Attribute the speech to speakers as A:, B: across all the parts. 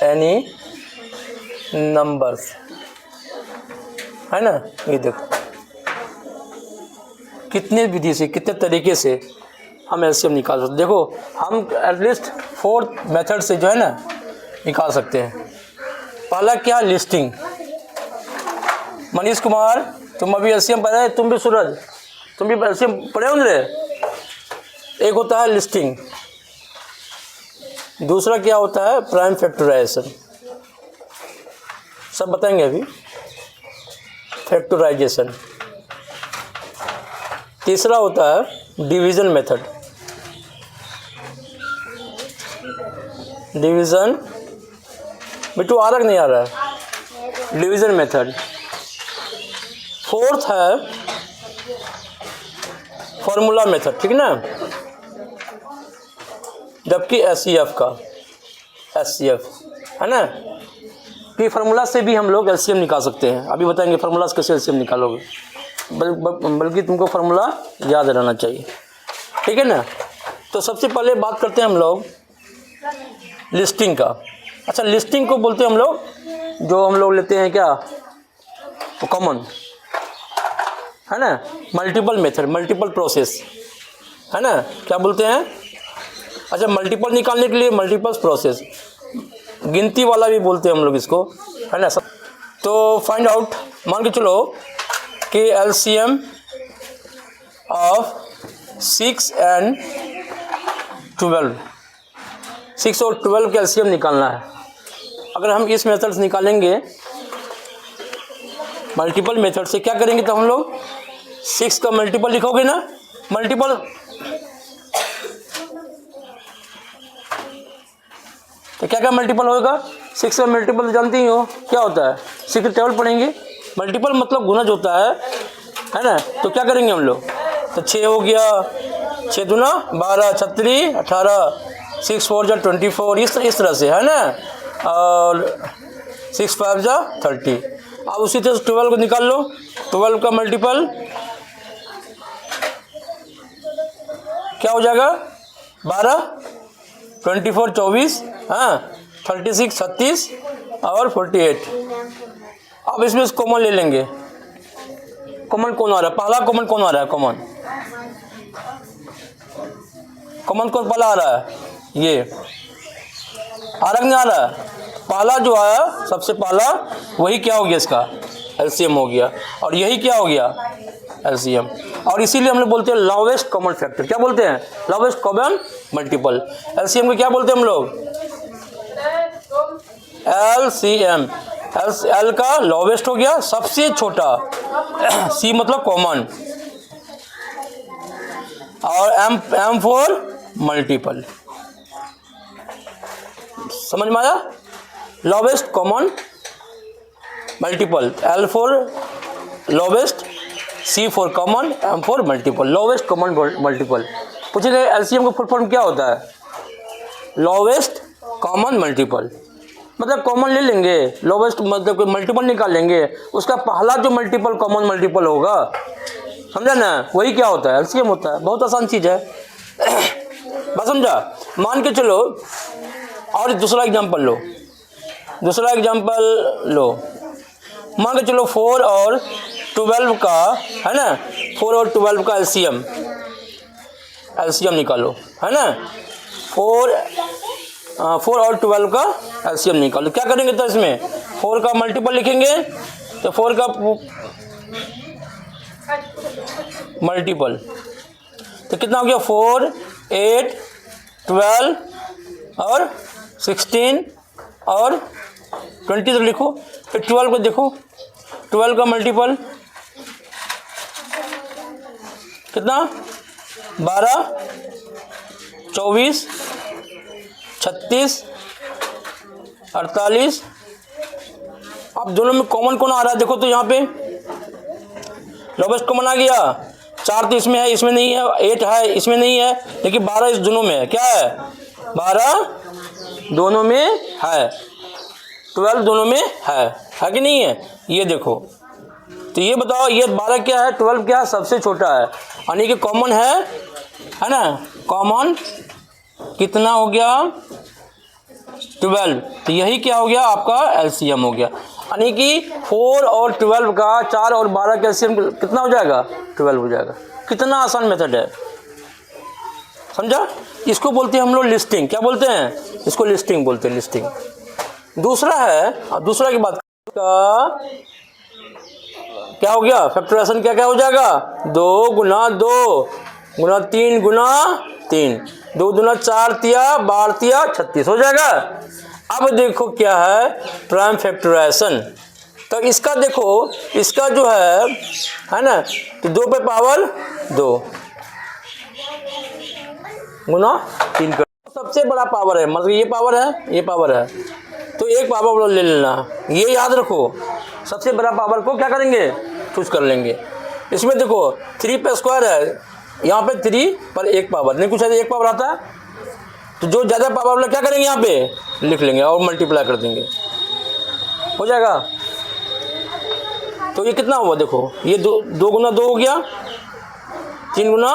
A: Any numbers, है ना। ये देखो कितने विधि से, कितने तरीके से हम एलसीएम निकाल सकते। देखो हम एटलीस्ट 4 मेथड से जो है ना निकाल सकते हैं। पहला क्या, लिस्टिंग। मनीष कुमार तुम अभी एलसीएम पढ़े, तुम भी सूरज, तुम भी एलसीएम पढ़े होंगे। एक होता है लिस्टिंग, दूसरा क्या होता है प्राइम फैक्टराइजेशन, सब बताएंगे अभी, फैक्टराइजेशन। तीसरा होता है डिवीजन मेथड, डिवीजन बिट्टू आरक नहीं आ रहा है, डिवीजन मेथड। फोर्थ है फॉर्मूला मेथड, ठीक ना। जबकि एचसीएफ का, एचसीएफ है ना, कि फार्मूला से भी हम लोग एलसीएम निकाल सकते हैं। अभी बताएंगे फार्मूला से कैसे एलसीएम निकालोगे, बल्कि तुमको फार्मूला याद रहना चाहिए, ठीक है ना। तो सबसे पहले बात करते हैं हम लोग लिस्टिंग का। अच्छा, लिस्टिंग को बोलते हैं हम लोग, जो हम लोग लेते हैं क्या, तो कॉमन, है ना। मल्टीपल मेथड, मल्टीपल प्रोसेस, है ना, क्या बोलते हैं। अच्छा, मल्टीपल निकालने के लिए मल्टीपल प्रोसेस, गिनती वाला भी बोलते हैं हम लोग इसको, है ना। तो फाइंड आउट, मान के चलो कि एलसीएम ऑफ 6 and 12, 6 और 12 का एलसीएम निकालना है। अगर हम इस मेथड से निकालेंगे, मल्टीपल मेथड से, क्या करेंगे तो हम लोग 6 का मल्टीपल लिखोगे ना, मल्टीपल, तो क्या क्या मल्टीपल होगा, 6 का मल्टीपल तो जानते ही हो क्या होता है, 6 के टेबल पढ़ेंगे। मल्टीपल मतलब गुणज होता है ना। तो क्या करेंगे हम लोग, तो 6 हो गया, 6 दूना 12, 36, 18, 6 4 जा 24, इस तरह से, है ना। और 6 5 जा 30। अब उसी तरह से 12 को निकाल लो, 12 का मल्टीपल क्या हो जाएगा, 12, 24 24, हाँ 36 36 और 48। अब इसमें कॉमन ले लेंगे। कॉमन कौन आ रहा है, पहला कॉमन कौन आ रहा है, कॉमन कॉमन कौन पहला आ रहा है, ये आ रहा नहीं आ रहा है। पहला जो आया सबसे पहला वही क्या हो गया, इसका एलसीएम हो गया, और यही क्या हो गया एलसीएम। और इसीलिए हम लोग बोलते हैं लोवेस्ट कॉमन फैक्टर, क्या बोलते हैं, लोवेस्ट कॉमन मल्टीपल। एलसीएम को क्या बोलते हैं हम लोग, एलसीएम। एल का लोवेस्ट हो गया, सबसे छोटा, सी मतलब कॉमन, और एम फॉर मल्टीपल। समझ में आया, lowest common multiple, L for lowest, C for common, M for multiple, lowest common multiple. पूछेंगे एलसीएम का फुल फॉर्म क्या होता है, लोवेस्ट कॉमन मल्टीपल। मतलब कॉमन ले लेंगे, लोवेस्ट मतलब मल्टीपल निकाल लेंगे, उसका पहला जो मल्टीपल कॉमन मल्टीपल होगा, समझा ना, वही क्या होता है एलसीएम होता है। बहुत आसान चीज़ है, बस समझा। मान के चलो और दूसरा एग्जांपल लो, दूसरा एग्जांपल लो। मान के चलो 4 और 12 का, है ना, 4 और 12 का एलसीएम, एलसीएम निकालो, है ना। 4 और 12 का एलसीएम निकालो। क्या करेंगे तो इसमें 4 का मल्टीपल लिखेंगे, तो 4 का मल्टीपल तो कितना हो गया, 4 8 12 और 16 और 20 तक लिखो। फिर 12 को देखो, 12 का मल्टीपल कितना, 12 24 36 48। अब दोनों में कॉमन कौन आ रहा है, देखो तो यहाँ पे लोवेस्ट कॉमन आ गया। 4 तो इसमें है, इसमें नहीं है, 8 है, इसमें नहीं है, लेकिन 12 इस दोनों में है। क्या है, 12 दोनों में है, 12 दोनों में है कि नहीं है, ये देखो। तो ये बताओ, ये 12 क्या है, 12 क्या है, सबसे छोटा है, यानी कि कॉमन है ना। कॉमन कितना हो गया, 12। तो यही क्या हो गया आपका एलसीएम हो गया, यानी कि 4 और 12 का 4 और 12 का एलसीएम कितना हो जाएगा 12 हो जाएगा। कितना आसान मेथड है, समझा। इसको बोलते हैं हम लोग लिस्टिंग, क्या बोलते हैं इसको, लिस्टिंग बोलते हैं, लिस्टिंग। दूसरा है, दूसरा की बात का क्या हो गया फैक्टराइजेशन, क्या क्या हो जाएगा 2 गुना 2 गुना 3 गुना 3, 2 दुना 4 तिया 12 तिया 36 हो जाएगा। अब देखो क्या है प्राइम फैक्टराइजेशन, तो इसका देखो, इसका जो है ना, तो 2 पे पावर 2 गुना 3 कर, सबसे बड़ा पावर है, मतलब ये पावर है, ये पावर है, तो एक पावर ले लेना, ये याद रखो। सबसे बड़ा पावर को क्या करेंगे चूज कर लेंगे। इसमें देखो 3 पे स्क्वायर है, यहाँ पे 3 पर एक पावर नहीं, कुछ एक पावर आता है, तो जो ज़्यादा पावर वाला क्या करेंगे यहाँ पे लिख लेंगे और मल्टीप्लाई कर देंगे, हो जाएगा। तो ये कितना हुआ देखो, ये 2 गुना 2 हो गया, 3 गुना,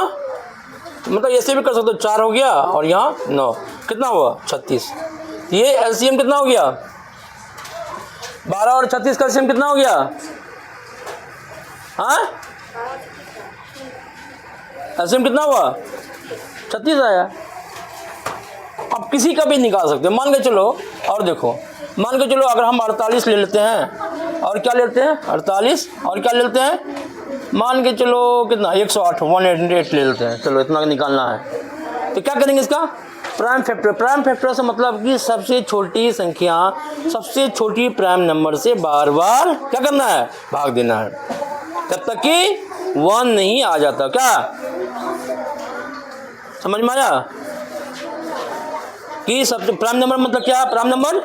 A: मतलब ऐसे भी कर सकते हो, 4 हो गया, और यहाँ 9, कितना हुआ 36। ये एलसीएम कितना हो गया 12 और 36 का एलसीएम कितना हो गया, हाँ एलसीएम कितना हुआ 36 आया। अब किसी का भी निकाल सकते हैं, मान के चलो, और देखो मान के चलो अगर हम 48 ले लेते हैं, और क्या लेते हैं 48, और क्या लेते हैं, मान के चलो कितना 108 188 ले लेते हैं, चलो इतना निकालना है। तो क्या करेंगे इसका प्राइम फैक्टर, प्राइम फैक्टर से मतलब कि सबसे छोटी संख्या, सबसे छोटी प्राइम नंबर से बार बार क्या करना है भाग देना है, तब तक कि 1 नहीं आ जाता। क्या समझ में आया कि सबसे प्राइम नंबर मतलब क्या है, प्राइम नंबर,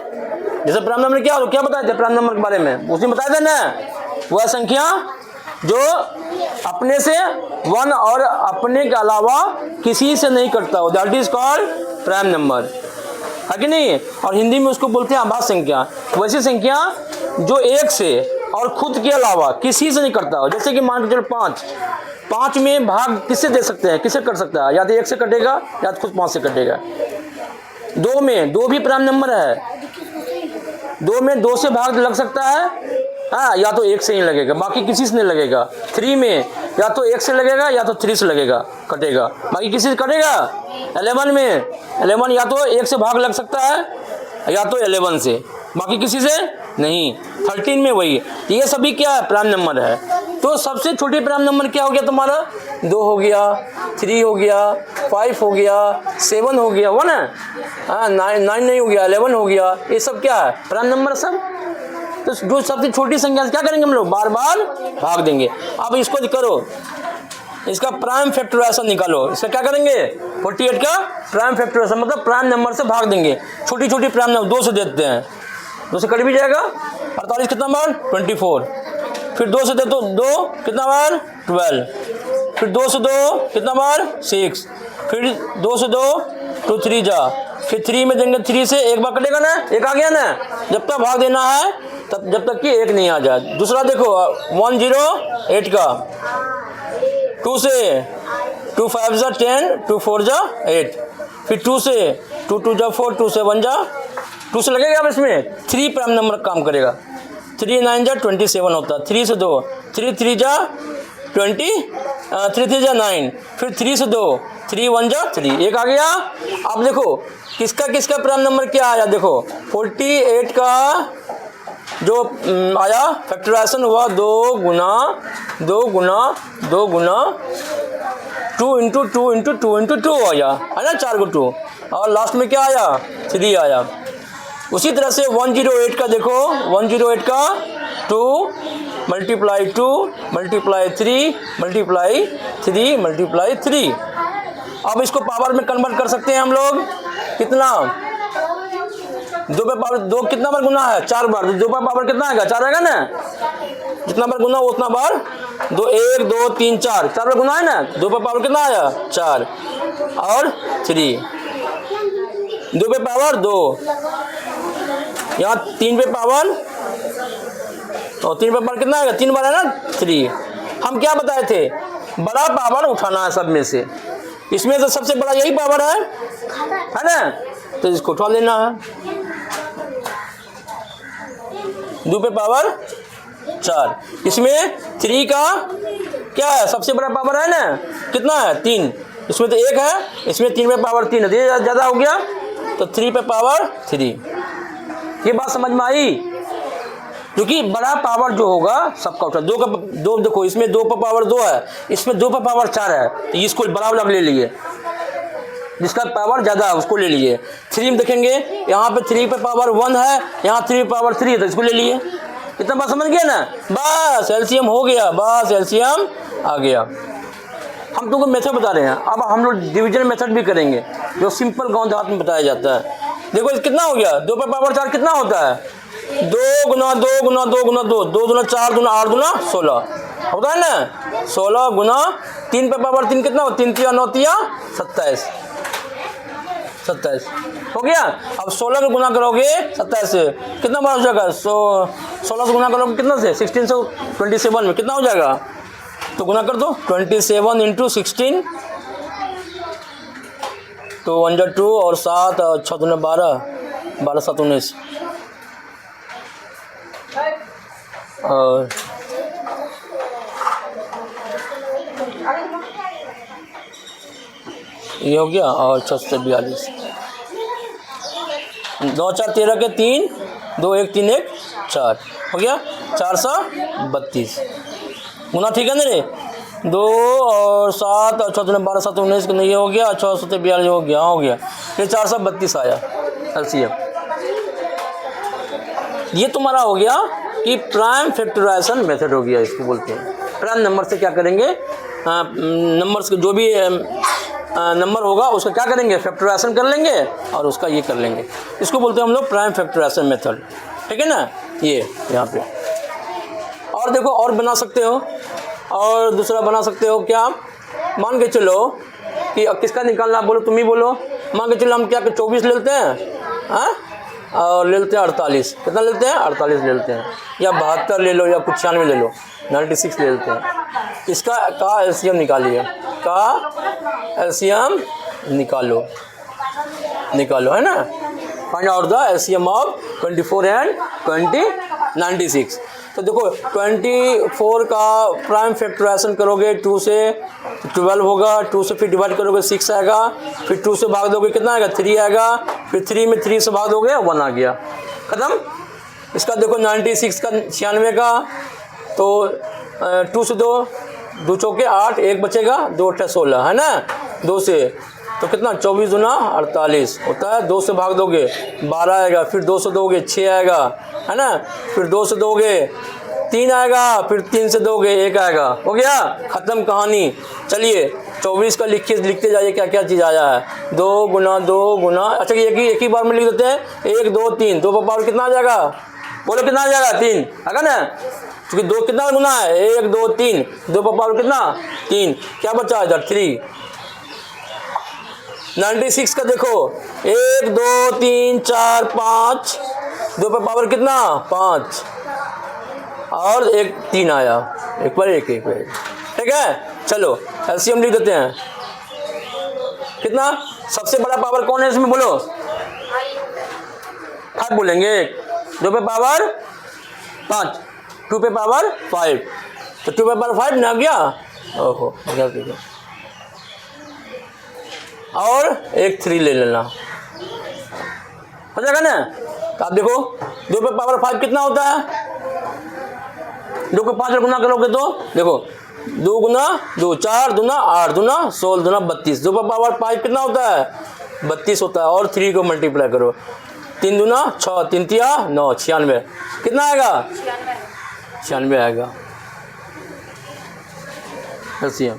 A: जैसे प्राइम नंबर क्या क्या बताए थे प्राइम नंबर के बारे में, उसने बताया था ना, वह संख्या जो अपने से 1 और अपने के अलावा किसी से नहीं कटता हो, that is called prime number, है कि नहीं। और हिंदी में उसको बोलते हैं आभास संख्या, वैसी संख्या जो 1 से और खुद के अलावा किसी से नहीं करता हो। जैसे कि मान के चलो 5 में भाग किससे दे सकते हैं, किससे कर सकता है, या तो 1 से कटेगा या तो खुद 5 से कटेगा। 2 में 2 भी प्राइम नंबर है, 2 में 2 से भाग लग सकता है, हाँ, या तो 1 से ही लगेगा, बाकी किसी से नहीं लगेगा। 3 में या तो 1 से लगेगा या तो 3 से लगेगा, कटेगा, बाकी किसी से कटेगा। 11 में 11 या तो 1 से भाग लग सकता है या तो 11 से, बाकी किसी से नहीं। 13 में वही, ये सभी क्या है प्राइम नंबर है। तो सबसे छोटी प्राइम नंबर क्या हो गया तुम्हारा 2 हो गया, 3 हो गया, 5 हो गया, 7 हो गया, 1 है, हाँ 9 नहीं हो गया, 11 हो गया, ये सब क्या है प्राइम नंबर सब। तो जो सबसे छोटी संख्या से क्या करेंगे हम लोग बार बार भाग देंगे। अब इसको करो, इसका प्राइम फैक्टराइजेशन निकालो, इसका क्या करेंगे 48 का प्राइम फैक्टराइजेशन, मतलब प्राइम नंबर से भाग देंगे। छोटी छोटी प्राइम नंबर 2 से देते हैं, 2 से कट भी जाएगा, 48 कितना बार 24, फिर 2 से दे तो 2 कितना बार 12, फिर 2 से 2 कितना बार 6, फिर 2 से 2 2 3 जा, फिर 3 में देंगे, 3 से एक बार कटेगा ना, एक आ गया ना, जब तक भाग देना है तब जब तक कि एक नहीं आ जाए। दूसरा देखो 108 का 2 से 2 5 जा 10, 2 4 जा 8, फिर 2 से 2 2 जा 4, 2 से 1 जा 2 से लगेगा। अब इसमें 3 प्राइम नंबर काम करेगा, 3 9 जा 27 होता है, 3 से 2 3 3 जा 20, 3 3 जा 9, फिर 3 से 2 3 1 जा 3, एक आ गया। अब देखो किसका किसका प्राइम नंबर क्या आया, देखो 48 का जो आया फैक्टराइजेशन हुआ 2 गुना 2 गुना 2 गुना 2 इंटू 2 इंटू 2 इंटू 2 आया, है ना, 4 को 2, और लास्ट में क्या आया 3 आया। उसी तरह से 108 का देखो, 108 का 2 मल्टीप्लाई 2 मल्टीप्लाई 3 मल्टीप्लाई 3 मल्टीप्लाई 3। अब इसको पावर में कन्वर्ट कर सकते हैं हम लोग, कितना 2 पे पावर 2 कितना बार गुना है 4 बार, 2 पे पावर कितना आएगा 4 आएगा ना, जितना बार गुना उतना बार 2 1 2 3 4 बार गुना है ना, 2 पे पावर कितना आया 4 और 3, 2 पे पावर 2, यहाँ 3 पे पावर, और 3 पे पावर कितना आएगा 3 बार है ना 3। हम क्या बताए थे बड़ा पावर उठाना है सब में से, इसमें तो सबसे बड़ा यही पावर है ना, तो इसको उठा लेना है। 2 पे पावर 4। इसमें 3 का क्या है, सबसे बड़ा पावर है ना, कितना है 3, इसमें तो 1 है, इसमें 3 पे पावर 3 है, ये ज़्यादा हो गया तो 3 पे पावर 3। ये बात समझ में आई? क्योंकि बड़ा पावर जो होगा सबका उठा, 2 का 2 देखो, इसमें 2 पे पावर 2 है, इसमें 2 पे पावर 4 है, तो इसको बड़ा वाला ले लिए, जिसका पावर ज़्यादा है उसको ले लिए। 3 में देखेंगे यहाँ पे 3 पे पावर 1 है, यहाँ 3 पे पावर 3 है, तो इसको ले लिए। इतना बात समझ गया ना? बस एलसीएम हो गया, बस एलसीएम आ गया। हम तुमको मेथड बता रहे हैं, अब हम लोग डिवीजन मेथड भी करेंगे जो सिंपल गांव देहात में बताया जाता है। देखो इस कितना हो गया, 2 पे पावर 4 कितना होता है, 2 गुना 2 गुना 2 गुना 2, 2 गुना 4 गुना 8 गुना 16 होता है ना, 16 गुना 3 पे पावर 3 कितना हो, 3 तिया 9 तिया 27 हो गया। अब 16 को गुना करोगे 27 से कितना बार हो जाएगा, 16 से गुना करोगे कितना से, 1627 में कितना हो जाएगा, तो गुना कर दो 27 इंटू 16, तो 1 2 और 7 और 6 2 12, 12 7 19 और ये हो गया, और 6 42, 2 4 13 के 3, 2 1 3 1 4 हो गया, 432 गुना, ठीक है ना रे, 2 और 7 और 6 12 7 19 का ये हो गया, 6 42 हो गया, ये 432 आया एलसीएम। ये तुम्हारा हो गया कि प्राइम फैक्टराइजेशन मेथड हो गया, इसको बोलते हैं। प्राइम नंबर से क्या करेंगे, नंबर्स के जो भी नंबर होगा उसका क्या करेंगे, फैक्टराइजेशन कर लेंगे और उसका ये कर लेंगे, इसको बोलते हैं हम लोग प्राइम फैक्टराइजेशन मेथड, ठीक है ना। ये यहाँ पे और देखो और बना सकते हो, और दूसरा बना सकते हो क्या, मान के चलो कि किसका निकालना, बोलो तुम ही बोलो। मान के चलो हम क्या 24 लेते हैं, हाँ, और ले लेते हैं 48, कितना लेते हैं 48 ले लेते हैं, या 72 ले लो, या कुछ 96 ले लो, 96 ले लेते हैं। इसका का एलसीएम निकालिए, का एलसीएम निकालो है ना, find out the LCM of 24 and 96। तो देखो 24 का प्राइम फैक्टराइजेशन करोगे 2 से 12 होगा, 2 से फिर डिवाइड करोगे 6 आएगा, फिर 2 से भाग दोगे कितना आएगा 3 आएगा, फिर 3 में 3 से भाग दोगे 1 आ गया, खत्म। इसका देखो 96 का 96 का, तो 2 से 2 चौके 8, 1 बचेगा, 2 8 16 है ना, 2 से तो कितना 24 दूना 48 होता है, 2 से भाग दोगे 12 आएगा, फिर 2 से दोगे 6 आएगा है ना, फिर 2 से दोगे 3 आएगा, फिर 3 से दोगे 1 आएगा, हो गया, ख़त्म कहानी। चलिए 24 का लिखते जाइए क्या क्या चीज़ आया है, 2 गुना 2 गुना, अच्छा एक ही बार में लिख देते हैं, 1 2 3, 2 का पावर कितना आ जाएगा, बोलो कितना आ जाएगा 3 आएगा ना, क्योंकि 2 कितना गुना है, 1 2 3, 2 का पावर कितना 3, क्या बचा इधर 3। 96 का देखो 1 2 3 4 5, 2 पे पावर कितना 5, और 1 3 आया, एक पर एक, ठीक है। चलो एलसीएम लिख देते हैं, कितना सबसे बड़ा पावर कौन है इसमें, बोलो 5 बोलेंगे, 2 पे पावर 5, 2 पे पावर 5, तो 2 पे पावर 5 ना गया, ओहो गया, और एक 3 ले लेना, हो जाएगा ना। तो आप देखो 2 पे पावर 5 कितना होता है, 2 को 5 गुना करोगे तो देखो 2 गुना 2 4 दूना 8 दूना 16 दूना 32, 2 पे पावर 5 कितना होता है 32 होता है, और 3 को मल्टीप्लाई करो, 3 दूना 6, 3 तिया 9, 96 कितना आएगा 96 आएगा एलसीएम,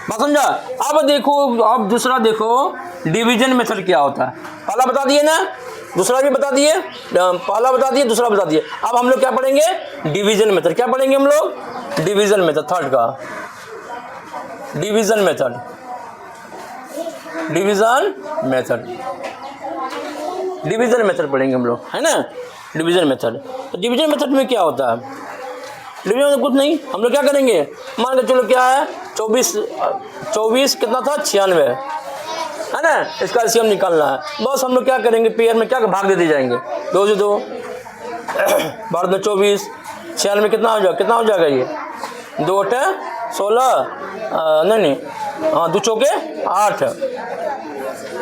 A: बात समझा। अब देखो, अब दूसरा देखो डिवीजन मेथड क्या होता है, पहला बता दिए ना, दूसरा भी बता दिए, पहला बता दिए दूसरा बता दिए, अब हम लोग क्या पढ़ेंगे डिवीजन मेथड, क्या पढ़ेंगे हम लोग डिवीजन मेथड, थर्ड का डिवीजन मेथड, डिवीजन मेथड पढ़ेंगे हम लोग, है ना डिवीजन मेथड। तो डिवीजन मेथड में क्या होता है, डिवीजन में कुछ नहीं, हम लोग क्या करेंगे, मान के चलो क्या है 24 कितना था 96 है ना, इसका एलसीएम निकालना है, बस हम लोग क्या करेंगे पेयर में क्या भाग देते जाएंगे, 2 से 2 12 में 24, 96 में कितना हो जाएगा ये? 2 8 16, नहीं हाँ 2 चौके 8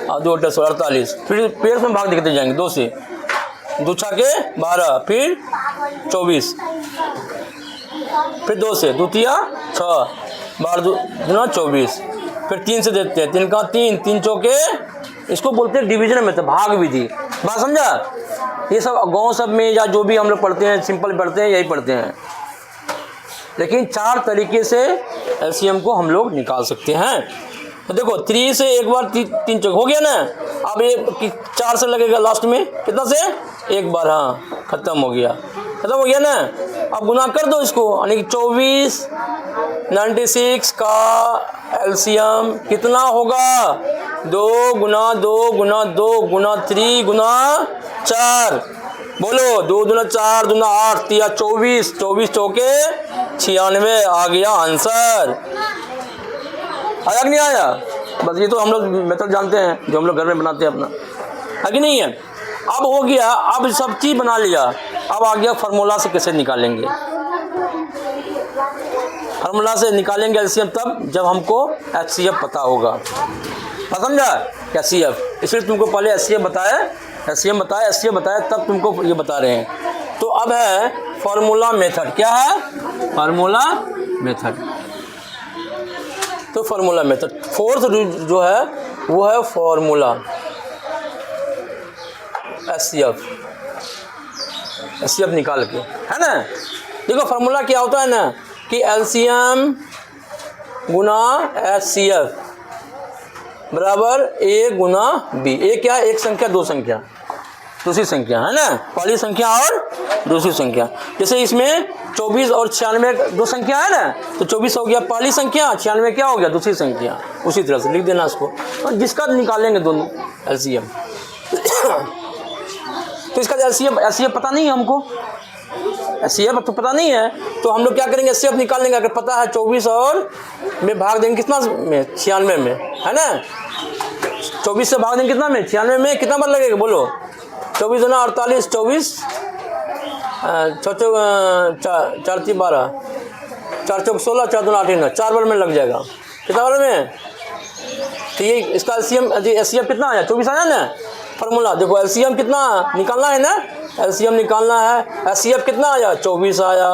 A: और 2 8 16 48। फिर में भाग देखते जाएंगे 2 से, 2 छके 12, फिर 24, फिर 2 से 2 तिया 6, 12 दूना 24, फिर 3 से देते हैं, 3 का 3, 3 चौके, इसको बोलते हैं डिवीजन में, तो भाग विधि। बात समझा? ये सब गांव सब में या जो भी हम लोग पढ़ते हैं, सिंपल पढ़ते हैं, यही पढ़ते हैं। लेकिन 4 तरीके से एलसीएम को हम लोग निकाल सकते हैं। तो देखो 3 से एक बार 3 चौक हो गया ना, अब ये 4 से लगेगा लास्ट में, कितना से? एक बार, हाँ खत्म हो गया ना। अब गुना कर दो इसको, यानी कि 24 96 का एलसीएम कितना होगा? 2 गुना 2 गुना 2 गुना 3 गुना 4, बोलो 2 दूना 4 दूना 8 तिया 24, 24 चौके 96, आ गया आंसर। आया कि नहीं आया? बस ये तो हम लोग मेथड जानते हैं जो हम लोग घर में बनाते हैं अपना, है कि नहीं है? अब हो गया, अब सब चीज़ बना लिया, अब आ गया फार्मूला से कैसे निकालेंगे। फार्मूला से निकालेंगे एलसीएम तब जब हमको एचसीएफ पता होगा। समझा? एचसीएफ, इसलिए तुमको पहले एचसीएफ बताया, एचसीएफ बताया तब तुमको ये बता रहे हैं। तो अब है फार्मूला मेथड। क्या है? Formula method. तो फार्मूला मेथड 4th जो है वो है फार्मूला एचसीएफ निकाल के, है ना। देखो फार्मूला क्या होता है ना कि एलसीएम गुना एचसीएफ बराबर A गुना B। A क्या? एक संख्या, 2 संख्या, दूसरी संख्या, है ना। पहली संख्या और दूसरी संख्या। जैसे इसमें 24 और 96 2 संख्या है ना, तो 24 हो गया पहली संख्या, 96 क्या हो गया? दूसरी संख्या। उसी तरह से लिख देना इसको, और जिसका निकालेंगे दोनों एलसीएम। तो इसका एलसीएम पता नहीं है हमको, एचसीएफ तो पता नहीं है, तो हम लोग क्या करेंगे? एचसीएफ निकाल लेंगे। अगर पता है 24 और में भाग देंगे कितना में? 96 में, है ना। 24 से भाग देंगे कितना में? 96 में। कितना बार लगेगा बोलो? 24 दूना 48, 24 4 3 12, 4 चौक 16, 4 दूना 8, 4 बार में लग जाएगा। कितना बार में? तो ये इसका एलसीएम कितना आया? 24 आया ना। फार्मूला देखो, एलसीएम कितना निकालना है ना, एलसीएम निकालना है। एचसीएफ कितना आया? 24 आया।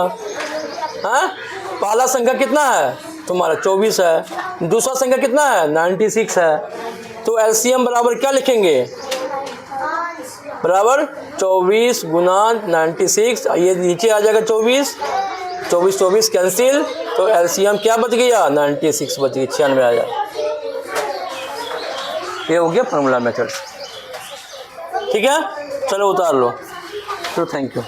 A: हाँ, पहला संख्या कितना है तुम्हारा? 24 है। दूसरा संख्या कितना है? 96 है। तो एलसीएम बराबर क्या लिखेंगे? बराबर 24 गुना 96, ये नीचे आ जाएगा 24, 24 कैंसिल, तो एलसीएम क्या बच गया? 96 बच गई, 96 आ जाएगा। ये हो गया फार्मूला मेथड। ठीक है, चलो उतार लो। तो थैंक यू।